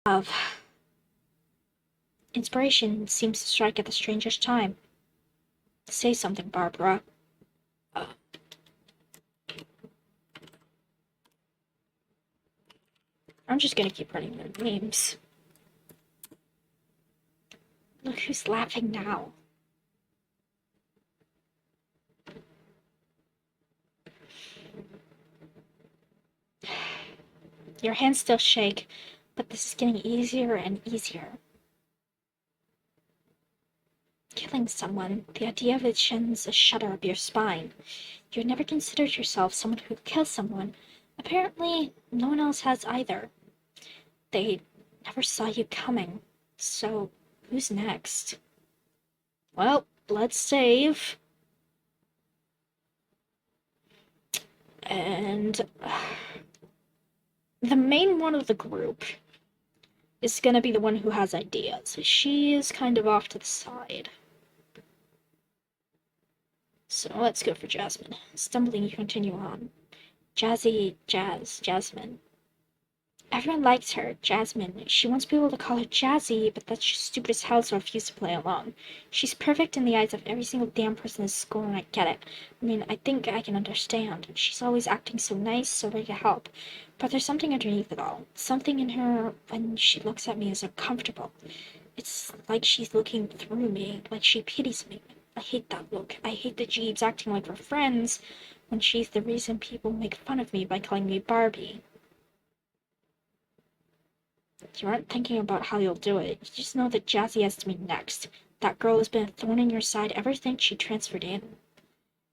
Of inspiration seems to strike at the strangest time. Say something, Barbara. Uh, I'm just gonna keep writing their names. Look who's laughing now. Your hands still shake, but this is getting easier and easier. Killing someone, the idea of it sends a shudder up your spine. You had never considered yourself someone who could kill someone. Apparently, no one else has either. They never saw you coming. So, who's next? Well, let's save. And the main one of the group is gonna be the one who has ideas. She is kind of off to the side. So let's go for Jasmine. Stumbling, you continue on. Jasmine. Everyone likes her, Jasmine. She wants people to call her Jazzy, but that's just stupid as hell, so I refuse to play along. She's perfect in the eyes of every single damn person in school, and I get it. I mean, I think I can understand. She's always acting so nice, so ready to help. But there's something underneath it all. Something in her when she looks at me is uncomfortable. It's like she's looking through me, like she pities me. I hate that look. I hate that she keeps acting like we're friends when she's the reason people make fun of me by calling me Barbie. You aren't thinking about how you'll do it. You just know that Jazzy has to be next. That girl has been a thorn in your side ever since she transferred in.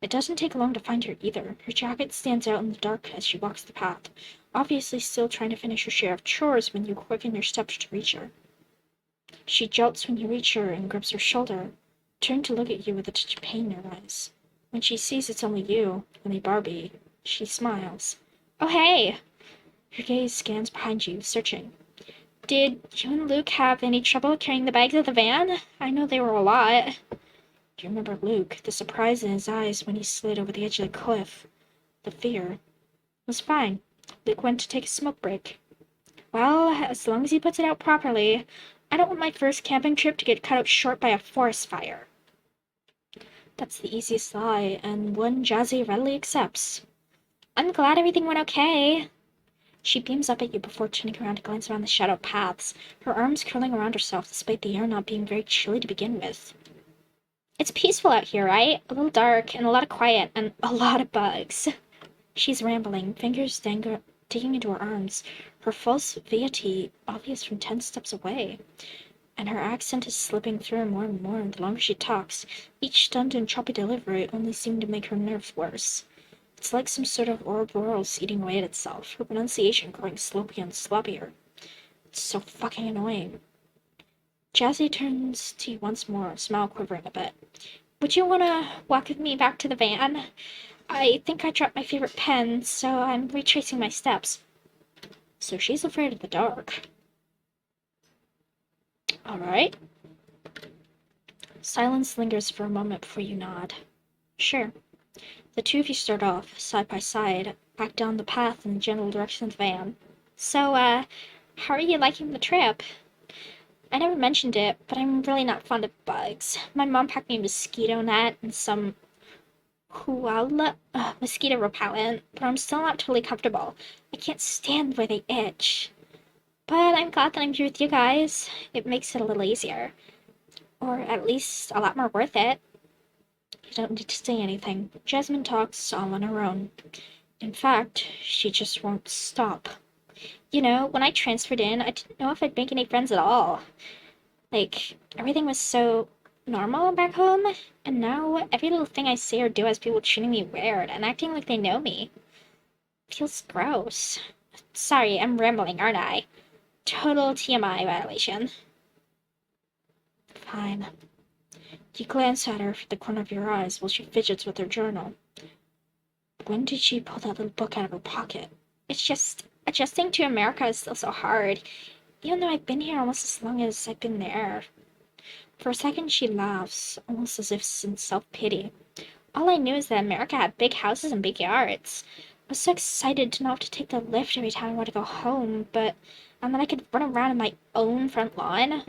It doesn't take long to find her either. Her jacket stands out in the dark as she walks the path, obviously still trying to finish her share of chores when you quicken your steps to reach her. She jolts when you reach her and grips her shoulder, turning to look at you with a touch of pain in her eyes. When she sees it's only you, only Barbie, she smiles. Oh, hey! Her gaze scans behind you, searching. Did you and Luke have any trouble carrying the bags of the van? I know they were a lot. Do you remember Luke, the surprise in his eyes when he slid over the edge of the cliff? The fear. It was fine. Luke went to take a smoke break. Well, as long as he puts it out properly. I don't want my first camping trip to get cut out short by a forest fire. That's the easiest lie, and one Jazzy readily accepts. I'm glad everything went okay. She beams up at you before turning around to glance around the shadowed paths, her arms curling around herself despite the air not being very chilly to begin with. It's peaceful out here, right? A little dark, and a lot of quiet, and a lot of bugs. She's rambling, fingers digging into her arms, her false gaiety obvious from 10 steps away. And her accent is slipping through more and more the longer she talks, each stunned and choppy delivery only seeming to make her nerves worse. It's like some sort of Ouroboros eating away at itself, her pronunciation growing sloppier and sloppier. It's so fucking annoying. Jazzy turns to you once more, smile quivering a bit. Would you want to walk with me back to the van? I think I dropped my favorite pen, so I'm retracing my steps. So she's afraid of the dark. Alright. Silence lingers for a moment before you nod. Sure. The two of you start off, side by side, back down the path in the general direction of the van. So, how are you liking the trip? I never mentioned it, but I'm really not fond of bugs. My mom packed me a mosquito net and some mosquito repellent, but I'm still not totally comfortable. I can't stand where they itch. But I'm glad that I'm here with you guys. It makes it a little easier. Or at least a lot more worth it. You don't need to say anything. Jasmine talks all on her own. In fact, she just won't stop. You know, when I transferred in, I didn't know if I'd make any friends at all. Like, everything was so normal back home, and now every little thing I say or do has people treating me weird and acting like they know me. Feels gross. Sorry, I'm rambling, aren't I? Total TMI violation. Fine. You glance at her from the corner of your eyes while she fidgets with her journal. When did she pull that little book out of her pocket? It's just, adjusting to America is still so hard. even though I've been here almost as long as I've been there. For a second, she laughs, almost as if in self-pity. All I knew is that America had big houses and big yards. I was so excited to not have to take the lift every time I wanted to go home, and then I could run around in my own front lawn.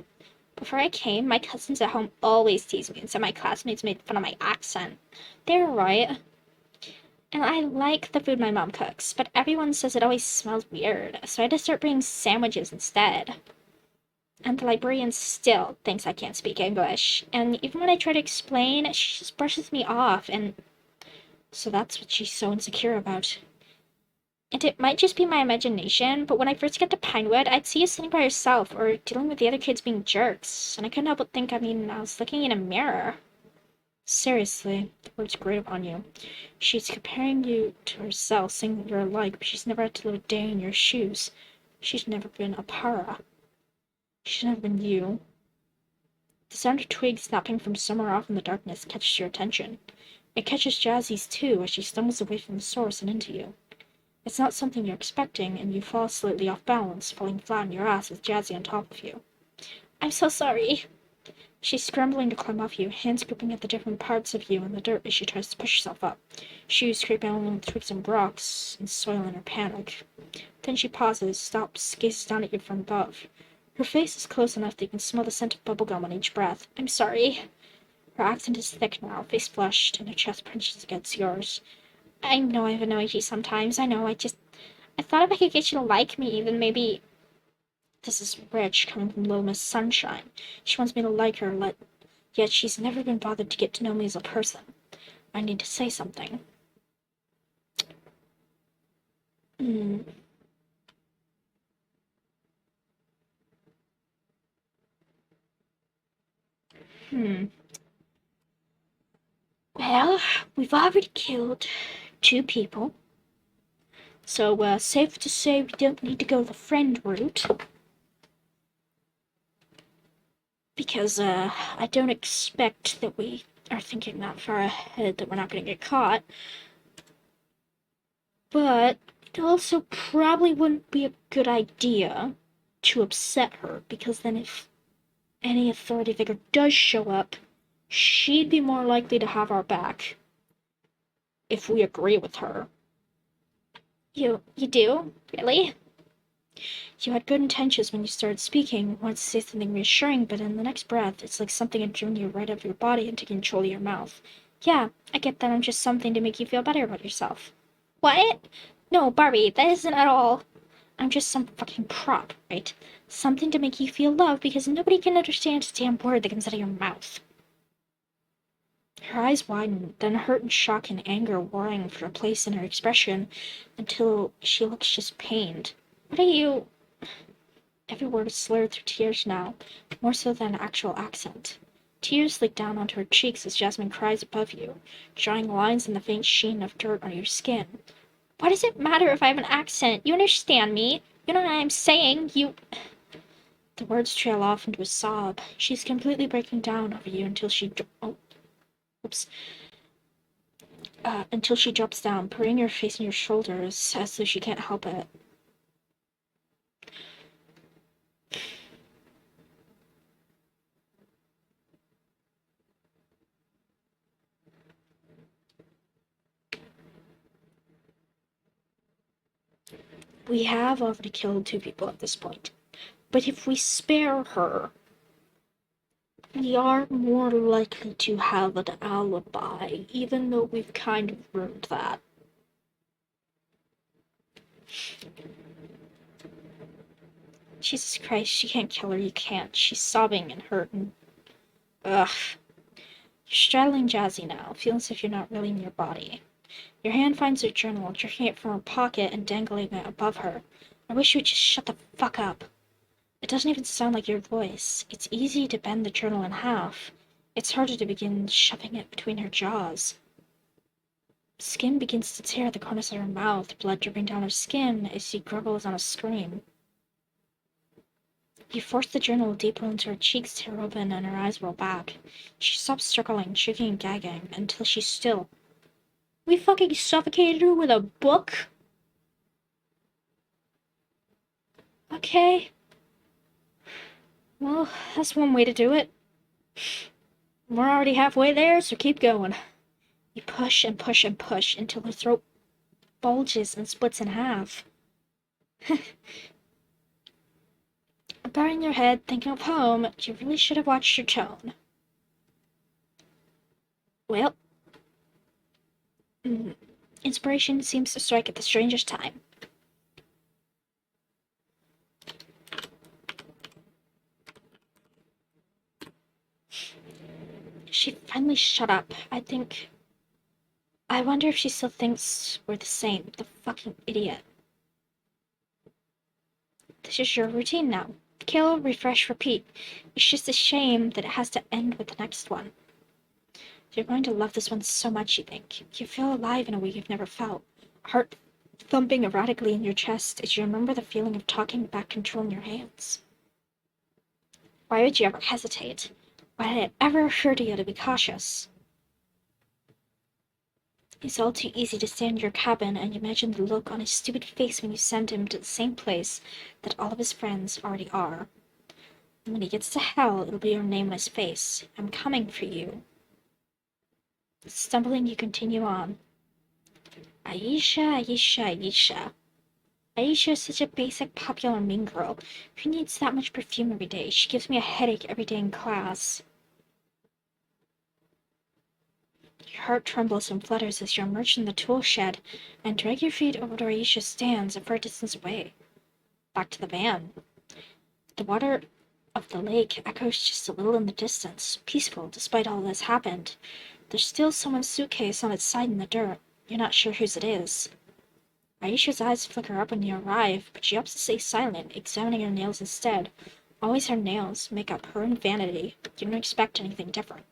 Before I came, my cousins at home always teased me, and some of my classmates made fun of my accent. They were right. And I like the food my mom cooks, but everyone says it always smells weird, so I had to start bringing sandwiches instead. And the librarian still thinks I can't speak English, and even when I try to explain, she just brushes me off, and so that's what she's so insecure about. And it might just be my imagination, but when I first got to Pinewood, I'd see you sitting by yourself or dealing with the other kids being jerks, and I couldn't help but think, I was looking in a mirror. Seriously, the words grate upon you. She's comparing you to herself, saying that you're alike, but she's never had to live a day in your shoes. She's never been a para. She's never been you. The sound of twigs snapping from somewhere off in the darkness catches your attention. It catches Jazzy's too as she stumbles away from the source and into you. It's not something you're expecting, and you fall slightly off balance, falling flat on your ass with Jazzy on top of you. I'm so sorry. She's scrambling to climb off you, hands gripping at the different parts of you in the dirt as she tries to push herself up, shoes scraping along the twigs and rocks and soil in her panic. Then she pauses, stops, gazes down at you from above. Her face is close enough that you can smell the scent of bubblegum on each breath. I'm sorry. Her accent is thick now, face flushed, and her chest pinches against yours. I know I've annoyed you sometimes, I know, I thought if I could get you to like me, then maybe... This is rich, coming from Little Miss Sunshine. She wants me to like her, yet she's never been bothered to get to know me as a person. I need to say something. Well, we've already killed 2 people. So, safe to say we don't need to go the friend route. Because, I don't expect that we are thinking that far ahead that we're not going to get caught. But it also probably wouldn't be a good idea to upset her, because then if any authority figure does show up, she'd be more likely to have our back. If we agree with her. You do? Really? You had good intentions when you started speaking, wanted to say something reassuring, but in the next breath, it's like something had driven you right out of your body and taken control of your mouth. Yeah, I get that I'm just something to make you feel better about yourself. What? No, Barbie, that isn't at all. I'm just some fucking prop, right? Something to make you feel loved because nobody can understand a damn word that comes out of your mouth. Her eyes widen, then hurt and shock and anger warring for a place in her expression until she looks just pained. What are you... Every word is slurred through tears now, more so than actual accent. Tears leak down onto her cheeks as Jasmine cries above you, drawing lines in the faint sheen of dirt on your skin. Why does it matter if I have an accent? You understand me. You know what I'm saying. The words trail off into a sob. She's completely breaking down over you until she... until she drops down, putting her face on your shoulders as though she can't help it. We have already killed 2 people at this point. But if we spare her, we are more likely to have an alibi, even though we've kind of ruined that. Jesus Christ, you can't kill her, you can't. She's sobbing and hurting. Ugh. You're straddling Jazzy now, feeling as if you're not really in your body. Your hand finds her journal, jerking it from her pocket and dangling it above her. I wish you would just shut the fuck up. It doesn't even sound like your voice. It's easy to bend the journal in half. It's harder to begin shoving it between her jaws. Skin begins to tear at the corners of her mouth, blood dripping down her skin as she gurgles on a scream. You force the journal deeper into her cheeks, tear open, and her eyes roll back. She stops struggling, shaking and gagging, until she's still. We fucking suffocated her with a book? Okay. Well, that's one way to do it. We're already halfway there, so keep going. You push and push and push until her throat bulges and splits in half. Bowing your head, thinking of home, you really should have watched your tone. Well, inspiration seems to strike at the strangest time. She finally shut up. I wonder if she still thinks we're the same. The fucking idiot. This is your routine now. Kill, refresh, repeat. It's just a shame that it has to end with the next one. You're going to love this one so much, you think. You feel alive in a way you've never felt. Heart thumping erratically in your chest as you remember the feeling of talking back control in your hands. Why would you ever hesitate? Why did it ever occur to you to be cautious? It's all too easy to stay in your cabin and imagine the look on his stupid face when you send him to the same place that all of his friends already are. And when he gets to hell, it'll be your name on his face. I'm coming for you. Stumbling, you continue on. Aisha, Aisha, Aisha. Aisha is such a basic, popular mean girl. Who needs that much perfume every day? She gives me a headache every day in class. Your heart trembles and flutters as you emerge from the tool shed and drag your feet over to where Aisha stands a far distance away. Back to the van. The water of the lake echoes just a little in the distance, peaceful despite all that's happened. There's still someone's suitcase on its side in the dirt. You're not sure whose it is. Aisha's eyes flicker up when you arrive, but she opts to stay silent, examining her nails instead. Always her nails make up her own vanity. You don't expect anything different.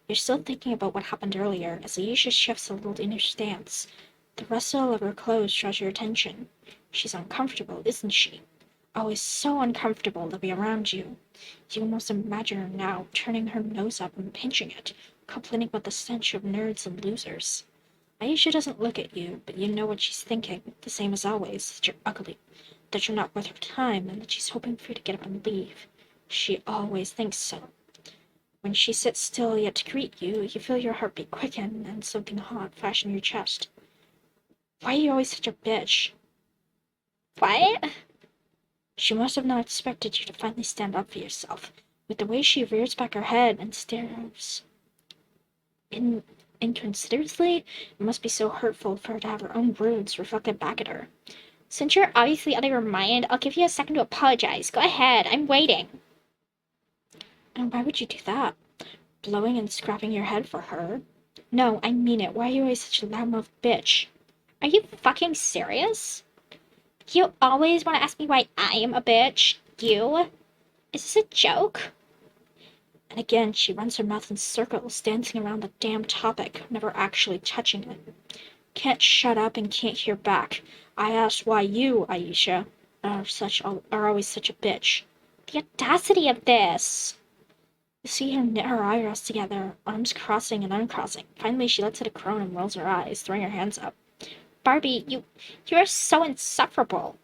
You're still thinking about what happened earlier, as Aisha shifts a little in her stance. The rustle of her clothes draws your attention. She's uncomfortable, isn't she? Always so uncomfortable to be around you. You almost imagine her now, turning her nose up and pinching it, complaining about the stench of nerds and losers. Aisha doesn't look at you, but you know what she's thinking, the same as always, that you're ugly, that you're not worth her time, and that she's hoping for you to get up and leave. She always thinks so. When she sits still yet to greet you, you feel your heartbeat quicken and something hot flash in your chest. Why are you always such a bitch? What? She must have not expected you to finally stand up for yourself. With the way she rears back her head and stares inconsiderately, it must be so hurtful for her to have her own words reflected back at her. Since you're obviously out of your mind, I'll give you a second to apologize. Go ahead, I'm waiting. And why would you do that? Blowing and scratching your head for her? No, I mean it. Why are you always such a loudmouth bitch? Are you fucking serious? You always want to ask me why I am a bitch? You? Is this a joke? And again, she runs her mouth in circles, dancing around the damn topic, never actually touching it. Can't shut up and can't hear back. I asked why you, Aisha, are always such a bitch. The audacity of this! You see her knit her eyebrows together, arms crossing and uncrossing. Finally, she lets out a groan and rolls her eyes, throwing her hands up. Barbie, you are so insufferable.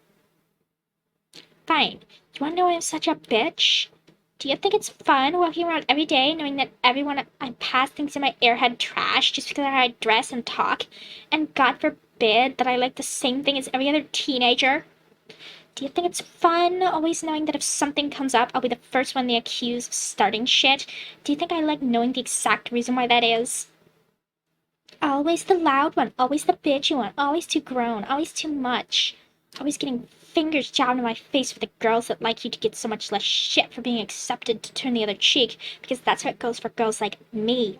Fine. You wanna know why I'm such a bitch? Do you think it's fun walking around every day knowing that everyone I pass thinks I'm my airhead trash just because of how I dress and talk? And God forbid that I like the same thing as every other teenager? Do you think it's fun always knowing that if something comes up, I'll be the first one they accuse of starting shit? Do you think I like knowing the exact reason why that is? Always the loud one, always the bitchy one, always too grown, always too much. Always getting fingers jabbed in my face for the girls that like you to get so much less shit for being accepted to turn the other cheek, because that's how it goes for girls like me.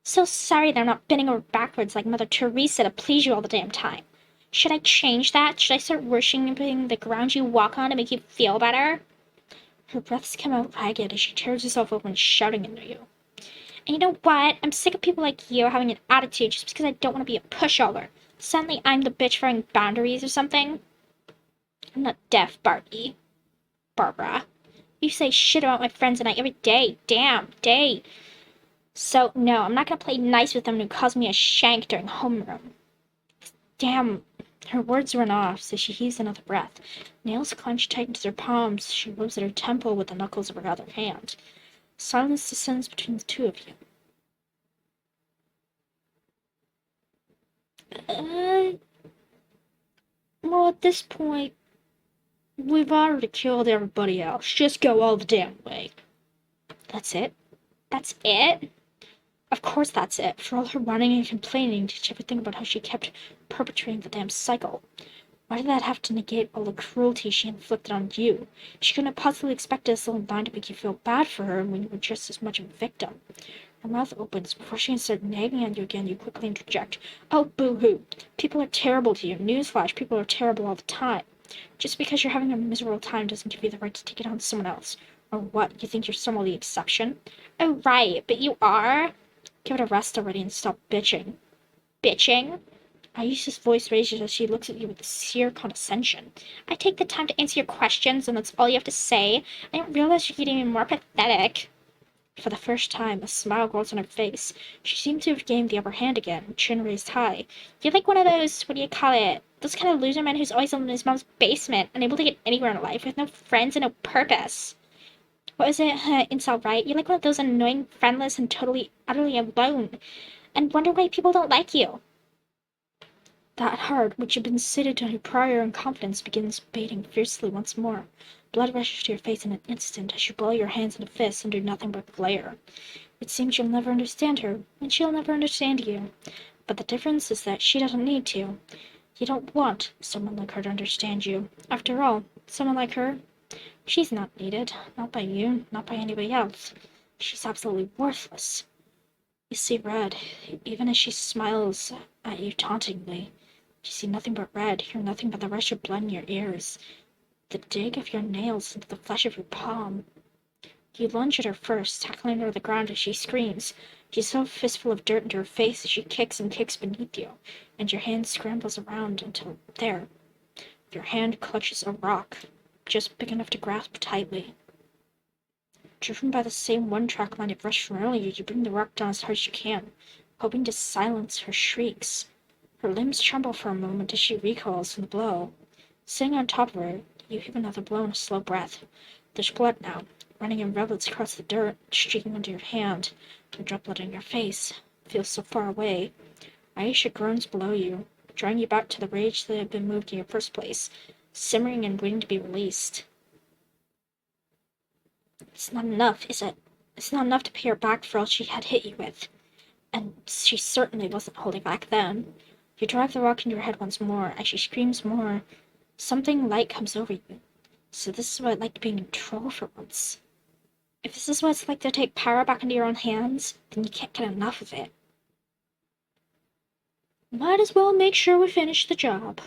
So sorry that I'm not bending over backwards like Mother Teresa to please you all the damn time. Should I change that? Should I start worshipping the ground you walk on to make you feel better? Her breaths come out ragged as she tears herself open, shouting into you. And you know what? I'm sick of people like you having an attitude just because I don't want to be a pushover. Suddenly I'm the bitch for having boundaries or something. I'm not deaf, Barbie. Barbara. You say shit about my friends and I every day. Damn day. So, no, I'm not gonna play nice with them who calls me a shank during homeroom. Damn Her words run off, so she heaves another breath. Nails clenched tight into her palms, she rubs at her temple with the knuckles of her other hand. Silence descends between the two of you. Well, at this point, we've already killed everybody else. Just go all the damn way. That's it? That's it? Of course that's it. For all her running and complaining, did you ever think about how she kept perpetrating the damn cycle? Why did that have to negate all the cruelty she inflicted on you? She couldn't have possibly expected this little line to make you feel bad for her when you were just as much of a victim. Her mouth opens. Before she can start nagging at you again, you quickly interject. Oh, boo-hoo. People are terrible to you. Newsflash, people are terrible all the time. Just because you're having a miserable time doesn't give you the right to take it on to someone else. Or what, you think you're somehow the exception? Oh, right, but you are? Give it a rest already and stop bitching. Bitching? Aisha's voice raises as she looks at you with sheer condescension. I take the time to answer your questions, and that's all you have to say. I didn't realize you're getting more pathetic. For the first time, a smile grows on her face. She seemed to have gained the upper hand again, chin raised high. You're like one of those, what do you call it? Those kind of loser men who's always living in his mom's basement, unable to get anywhere in life, with no friends and no purpose. What was it? Incel, right? You're like one of those annoying, friendless, and totally, utterly alone, and wonder why people don't like you. That heart, which had been sated on your prior in confidence, begins beating fiercely once more. Blood rushes to your face in an instant as you ball your hands into fists and do nothing but glare. It seems you'll never understand her, and she'll never understand you. But the difference is that she doesn't need to. You don't want someone like her to understand you. After all, someone like her, she's not needed. Not by you, not by anybody else. She's absolutely worthless. You see red, even as she smiles at you tauntingly. You see nothing but red, hear nothing but the rush of blood in your ears, the dig of your nails into the flesh of your palm. You lunge at her first, tackling her to the ground as she screams. You throw a fistful of dirt into her face as she kicks and kicks beneath you, and your hand scrambles around until there. Your hand clutches a rock, just big enough to grasp tightly. Driven by the same one-track mind of rush from earlier, you bring the rock down as hard as you can, hoping to silence her shrieks. Her limbs tremble for a moment as she recoils from the blow. Sitting on top of her, you heave another blow in a slow breath. There's blood now, running in rivulets across the dirt, streaking under your hand. A droplet on your face. Feels so far away. Aisha groans below you, drawing you back to the rage that had been moved in your first place, simmering and waiting to be released. It's not enough, is it? It's not enough to pay her back for all she had hit you with. And she certainly wasn't holding back then. You drive the rock into her head once more. As she screams more, something light comes over you. So this is what it's like to be in control for once. If this is what it's like to take power back into your own hands, then you can't get enough of it. Might as well make sure we finish the job.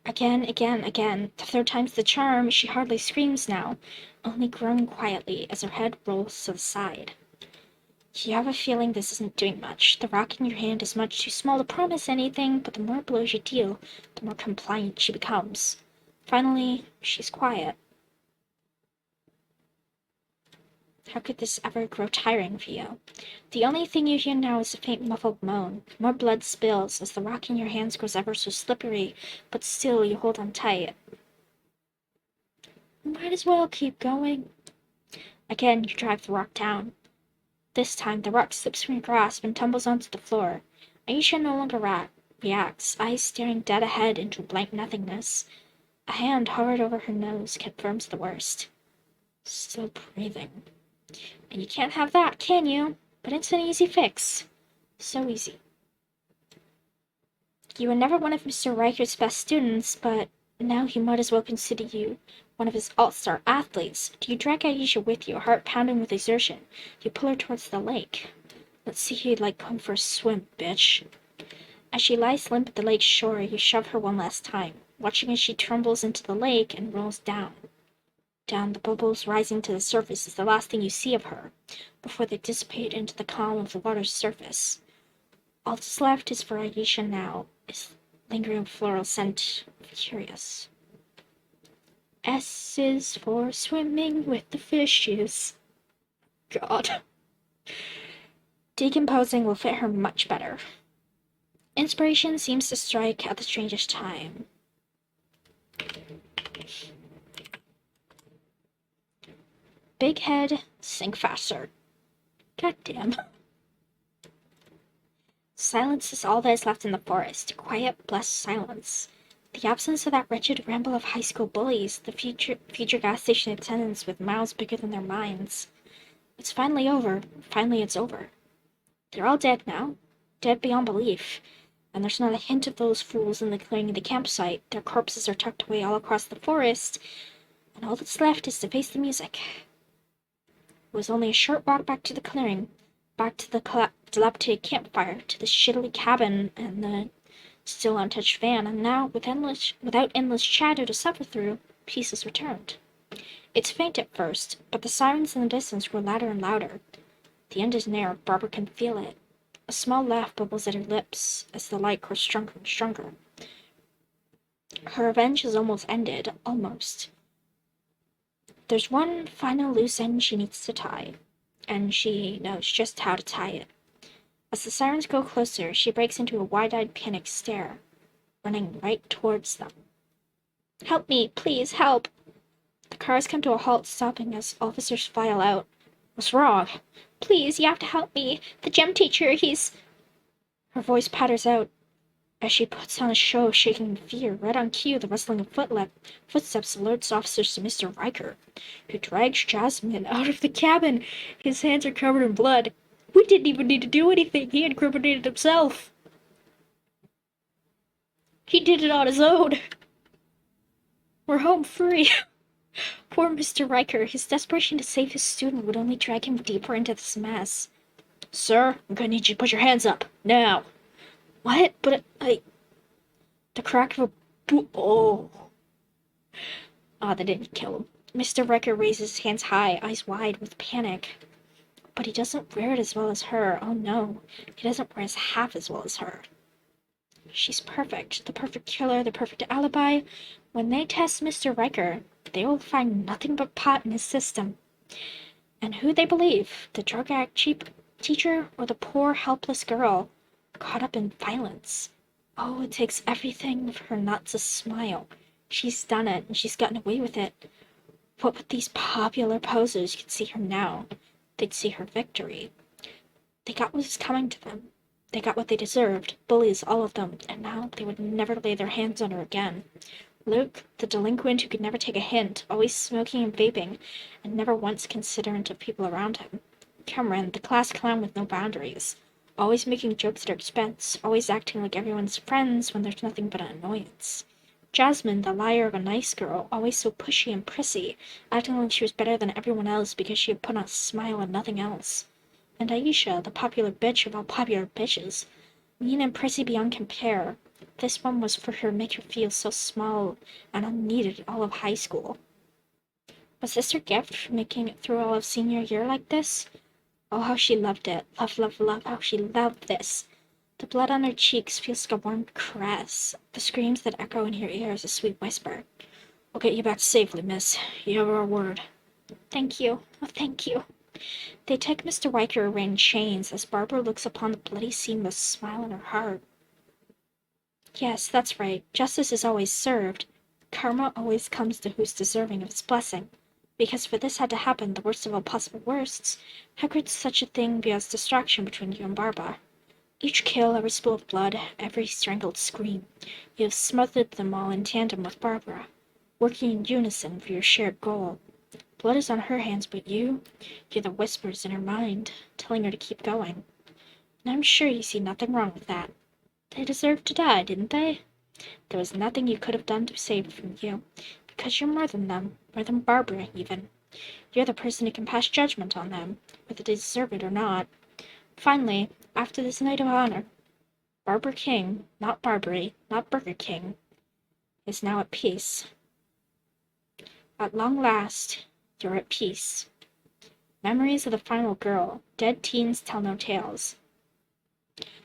Again. The third time's the charm. She hardly screams now, only groaning quietly as her head rolls to the side. You have a feeling this isn't doing much. The rock in your hand is much too small to promise anything, but the more blows you deal, the more compliant she becomes. Finally, she's quiet. How could this ever grow tiring for you? The only thing you hear now is a faint muffled moan. More blood spills as the rock in your hands grows ever so slippery, but still you hold on tight. Might as well keep going. Again, you drive the rock down. This time, the rock slips from your grasp and tumbles onto the floor. Aisha no longer reacts, eyes staring dead ahead into blank nothingness. A hand hovered over her nose confirms the worst. Still breathing. And you can't have that, can you? But it's an easy fix. So easy. You were never one of Mr. Riker's best students, but now he might as well consider you one of his all-star athletes. Do you drag Aisha with you, heart pounding with exertion? You pull her towards the lake. Let's see who you'd like home for a swim, bitch. As she lies limp at the lake's shore, you shove her one last time, watching as she tumbles into the lake and rolls down. Down, the bubbles rising to the surface is the last thing you see of her, before they dissipate into the calm of the water's surface. All that's left is for Aisha now, is lingering floral scent of curious. S is for swimming with the fishes. God. Decomposing will fit her much better. Inspiration seems to strike at the strangest time. Big head, sink faster. Goddamn. Silence is all that is left in the forest. Quiet, blessed silence. The absence of that wretched ramble of high school bullies, the future gas station attendants with mouths bigger than their minds. It's finally over. Finally, it's over. They're all dead now. Dead beyond belief. And there's not a hint of those fools in the clearing of the campsite. Their corpses are tucked away all across the forest, and all that's left is to face the music. It was only a short walk back to the clearing, back to the dilapidated campfire, to the shittily cabin and the still untouched van, and now, without endless chatter to suffer through, peace is returned. It's faint at first, but the sirens in the distance grow louder and louder. The end is near. Barbara can feel it. A small laugh bubbles at her lips as the light grows stronger and stronger. Her revenge is almost ended. Almost. There's one final loose end she needs to tie, and she knows just how to tie it. As the sirens go closer, she breaks into a wide-eyed panic stare, running right towards them. Help me, please, help! The cars come to a halt, stopping as officers file out. What's wrong? Please, you have to help me. The gym teacher, he's... Her voice patters out as she puts on a show of shaking in fear. Right on cue, the rustling of footsteps alerts officers to Mr. Riker, who drags Jasmine out of the cabin. His hands are covered in blood. We didn't even need to do anything. He incriminated himself. He did it on his own. We're home free. Poor Mr. Riker. His desperation to save his student would only drag him deeper into this mess. Sir, I'm gonna need you to put your hands up. Now. What? But I... The crack of a oh. Ah, that didn't kill him. Mr. Riker raises his hands high, eyes wide with panic. But he doesn't wear it as well as her. Oh no. He doesn't wear it half as well as her. She's perfect. The perfect killer, the perfect alibi. When they test Mr. Riker, they will find nothing but pot in his system. And who they believe? The drug addict teacher or the poor, helpless girl caught up in violence? Oh, it takes everything for her not to smile. She's done it, and she's gotten away with it. What would these popular posers could see her now? They'd see her victory. They got what was coming to them. They got what they deserved. Bullies, all of them, and now they would never lay their hands on her again. Luke, the delinquent who could never take a hint, always smoking and vaping, and never once considerate of people around him. Cameron, the class clown with no boundaries, always making jokes at her expense, always acting like everyone's friends when there's nothing but an annoyance. Jasmine, the liar of a nice girl, always so pushy and prissy, acting like she was better than everyone else because she had put on a smile and nothing else. And Aisha, the popular bitch of all popular bitches, mean and prissy beyond compare. This one was for her to make her feel so small and unneeded all of high school. Was this her gift for making it through all of senior year like this? Oh, how she loved it. Love, love, love, how she loved this. The blood on her cheeks feels like a warm caress. The screams that echo in her ears a sweet whisper. We'll get you back safely, miss. You have our word. Thank you. Oh, thank you. They take Mr. Riker away in chains as Barbara looks upon the bloody scene with a smile in her heart. Yes, that's right. Justice is always served. Karma always comes to who's deserving of its blessing. Because for this had to happen, the worst of all possible worsts, how could such a thing be as distraction between you and Barbara? Each kill, every spill of blood, every strangled scream, you have smothered them all in tandem with Barbara, working in unison for your shared goal. Blood is on her hands, but you hear the whispers in her mind, telling her to keep going. And I'm sure you see nothing wrong with that. They deserved to die, didn't they? There was nothing you could have done to save from you, because you're more than them, more than Barbara, even. You're the person who can pass judgment on them, whether they deserve it or not. Finally, after this night of honor, Barbara King, not Barbary, not Burger King, is now at peace. At long last, you're at peace. Memories of the final girl. Dead teens tell no tales.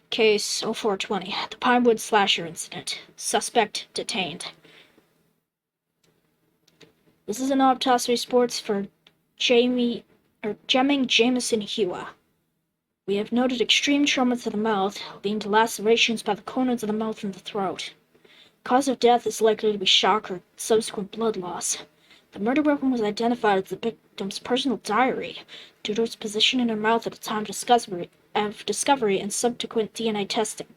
Case 0420, the Pinewood Slasher Incident. Suspect detained. This is an autopsy report for Jemming Jameson Hewa. We have noted extreme trauma to the mouth, leading to lacerations by the corners of the mouth and the throat. Cause of death is likely to be shock or subsequent blood loss. The murder weapon was identified as the victim's personal diary due to its position in her mouth at the time of discovery and subsequent DNA testing.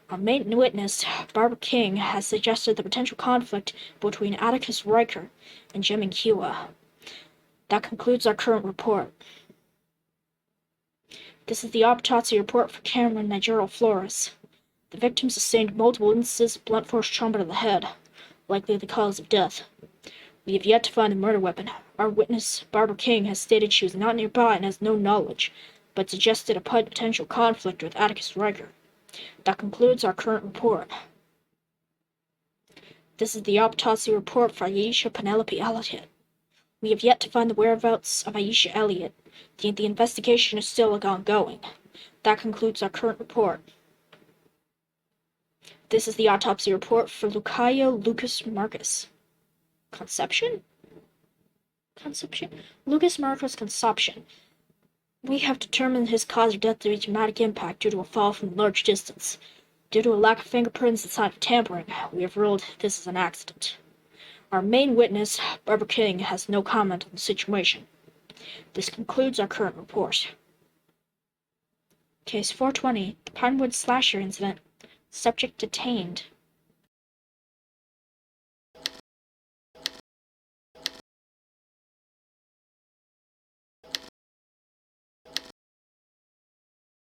Our main witness, Barbara King, has suggested the potential conflict between Atticus Riker and Jim and Kiwa. That concludes our current report. This is the autopsy report for Cameron Nigel Flores. The victim sustained multiple instances of blunt force trauma to the head, likely the cause of death. We have yet to find the murder weapon. Our witness, Barbara King, has stated she was not nearby and has no knowledge, but suggested a potential conflict with Atticus Riker. That concludes our current report. This is the autopsy report for Aisha Penelope Elliott. We have yet to find the whereabouts of Aisha Elliott. The investigation is still ongoing. That concludes our current report. This is the autopsy report for Lucayo Lucas Marcus. Conception? Lucas Marcus' consumption. We have determined his cause of death to be traumatic impact due to a fall from a large distance. Due to a lack of fingerprints and sign of tampering, we have ruled this as an accident. Our main witness, Barbara King, has no comment on the situation. This concludes our current report. Case 420, the Pinewood Slasher Incident. Subject detained.